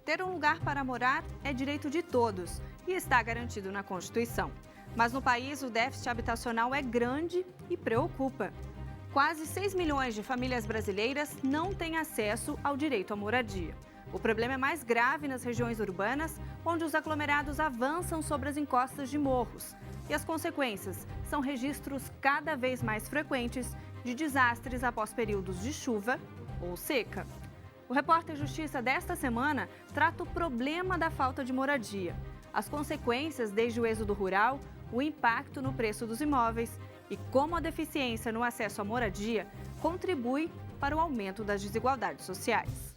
Ter um lugar para morar é direito de todos e está garantido na Constituição. Mas no país, o déficit habitacional é grande e preocupa. Quase 6 milhões de famílias brasileiras não têm acesso ao direito à moradia. O problema é mais grave nas regiões urbanas, onde os aglomerados avançam sobre as encostas de morros. E as consequências são registros cada vez mais frequentes de desastres após períodos de chuva ou seca. O Repórter Justiça desta semana trata o problema da falta de moradia, as consequências desde o êxodo rural, o impacto no preço dos imóveis e como a deficiência no acesso à moradia contribui para o aumento das desigualdades sociais.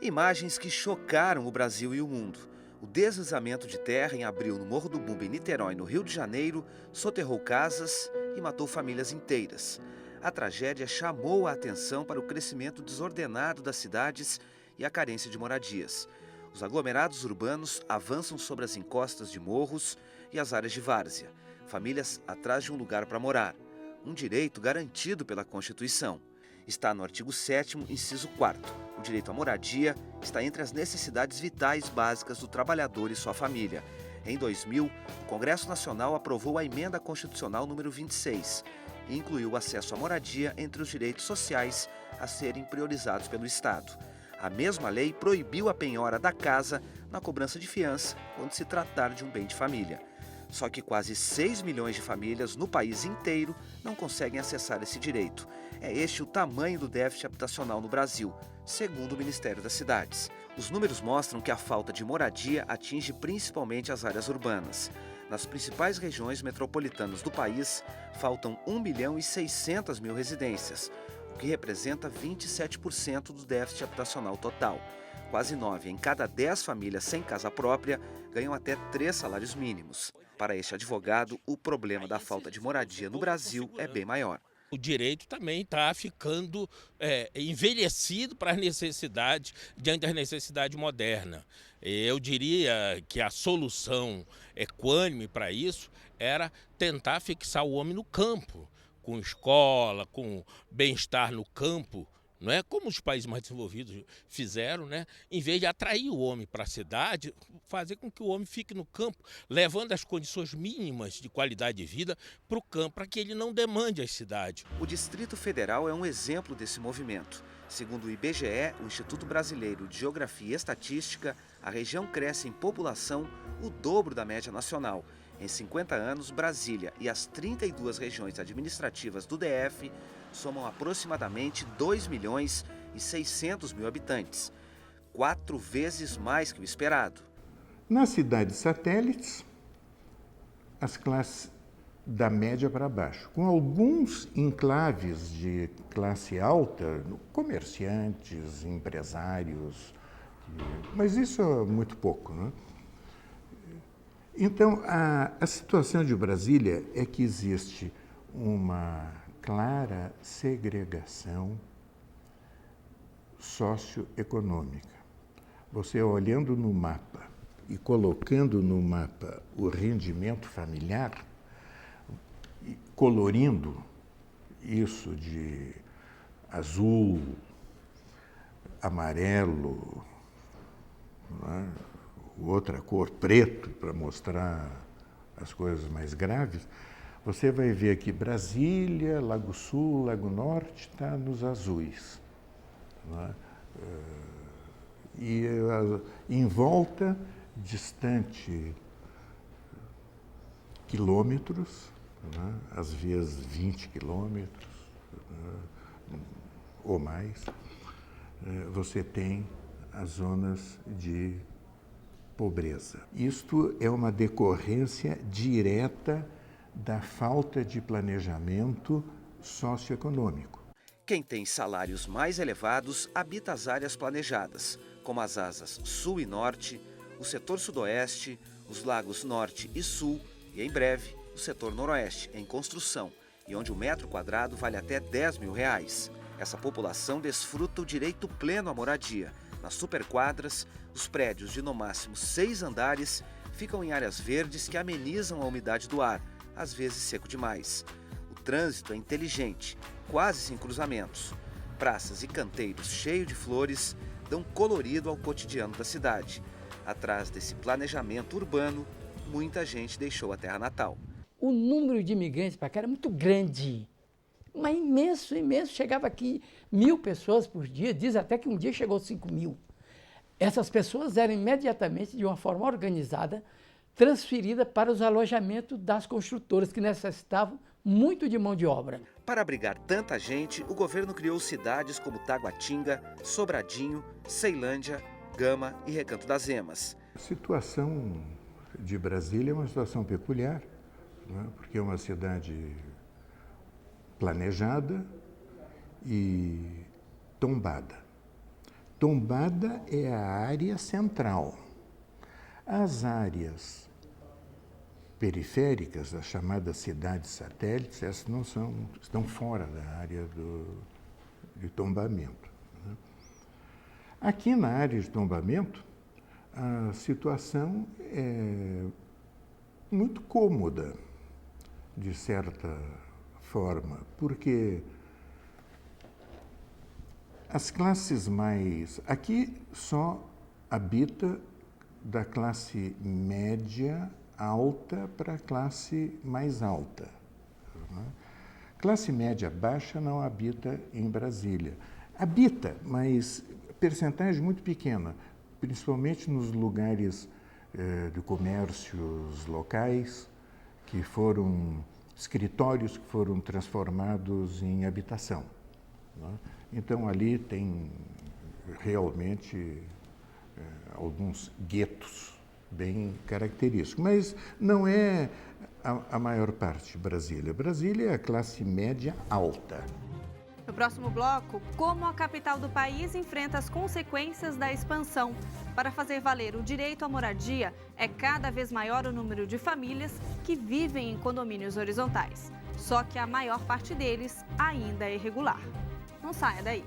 Imagens que chocaram o Brasil e o mundo. O deslizamento de terra em abril no Morro do Bumba, em Niterói, no Rio de Janeiro, soterrou casas e matou famílias inteiras. A tragédia chamou a atenção para o crescimento desordenado das cidades e a carência de moradias. Os aglomerados urbanos avançam sobre as encostas de morros e as áreas de várzea. Famílias atrás de um lugar para morar. Um direito garantido pela Constituição. Está no artigo 7º, inciso 4º. O direito à moradia está entre as necessidades vitais básicas do trabalhador e sua família. Em 2000, o Congresso Nacional aprovou a Emenda Constitucional número 26 e incluiu o acesso à moradia entre os direitos sociais a serem priorizados pelo Estado. A mesma lei proibiu a penhora da casa na cobrança de fiança quando se tratar de um bem de família. Só que quase 6 milhões de famílias no país inteiro não conseguem acessar esse direito. É este o tamanho do déficit habitacional no Brasil, segundo o Ministério das Cidades. Os números mostram que a falta de moradia atinge principalmente as áreas urbanas. Nas principais regiões metropolitanas do país, faltam 1.600.000 residências, o que representa 27% do déficit habitacional total. Quase 9 em cada 10 famílias sem casa própria ganham até 3 salários mínimos. Para este advogado, o problema da falta de moradia no Brasil é bem maior. O direito também está ficando envelhecido para as necessidades, diante das necessidades modernas. Eu diria que a solução equânime para isso era tentar fixar o homem no campo, com escola, com bem-estar no campo. Não é como os países mais desenvolvidos fizeram, né? Em vez de atrair o homem para a cidade, fazer com que o homem fique no campo, levando as condições mínimas de qualidade de vida para o campo, para que ele não demande as cidades. O Distrito Federal é um exemplo desse movimento. Segundo o IBGE, o Instituto Brasileiro de Geografia e Estatística, a região cresce em população o dobro da média nacional. Em 50 anos, Brasília e as 32 regiões administrativas do DF somam aproximadamente 2.600.000 habitantes, 4 vezes mais que o esperado. Nas cidades satélites, as classes da média para baixo, com alguns enclaves de classe alta, comerciantes, empresários, mas isso é muito pouco, né? Então, a situação de Brasília é que existe uma clara segregação socioeconômica. Você olhando no mapa e colocando no mapa o rendimento familiar, colorindo isso de azul, amarelo, não é? Outra cor, preto, para mostrar as coisas mais graves, você vai ver que Brasília, Lago Sul, Lago Norte está nos azuis. Não é? E em volta, distante quilômetros, não é? Às vezes 20 quilômetros, não é? Ou mais, você tem as zonas de pobreza. Isto é uma decorrência direta da falta de planejamento socioeconômico. Quem tem salários mais elevados habita as áreas planejadas, como as asas sul e norte, o setor sudoeste, os lagos norte e sul e, em breve, o setor noroeste, em construção, e onde o metro quadrado vale até R$10.000. Essa população desfruta o direito pleno à moradia. Nas superquadras, os prédios de no máximo 6 andares ficam em áreas verdes que amenizam a umidade do ar, às vezes seco demais. O trânsito é inteligente, quase sem cruzamentos. Praças e canteiros cheios de flores dão colorido ao cotidiano da cidade. Atrás desse planejamento urbano, muita gente deixou a terra natal. O número de imigrantes para cá era muito grande, mas imenso, imenso. Chegava aqui 1.000 pessoas por dia, diz até que um dia chegou 5.000. Essas pessoas eram imediatamente, de uma forma organizada, transferidas para os alojamentos das construtoras, que necessitavam muito de mão de obra. Para abrigar tanta gente, o governo criou cidades como Taguatinga, Sobradinho, Ceilândia, Gama e Recanto das Emas. A situação de Brasília é uma situação peculiar, né? Porque é uma cidade planejada e tombada. Tombada é a área central. As áreas periféricas, as chamadas cidades satélites, essas não estão fora da área de tombamento, né? Aqui na área de tombamento, a situação é muito cômoda, de certa forma, porque as classes mais... Aqui só habita da classe média alta para a classe mais alta, né? Classe média baixa não habita em Brasília. Habita, mas percentagem muito pequena, principalmente nos lugares de comércios locais, que foram escritórios que foram transformados em habitação, né? Então, ali tem realmente alguns guetos bem característicos, mas não é a maior parte de Brasília. Brasília é a classe média alta. No próximo bloco, como a capital do país enfrenta as consequências da expansão. Para fazer valer o direito à moradia, é cada vez maior o número de famílias que vivem em condomínios horizontais. Só que a maior parte deles ainda é irregular. Não saia daí.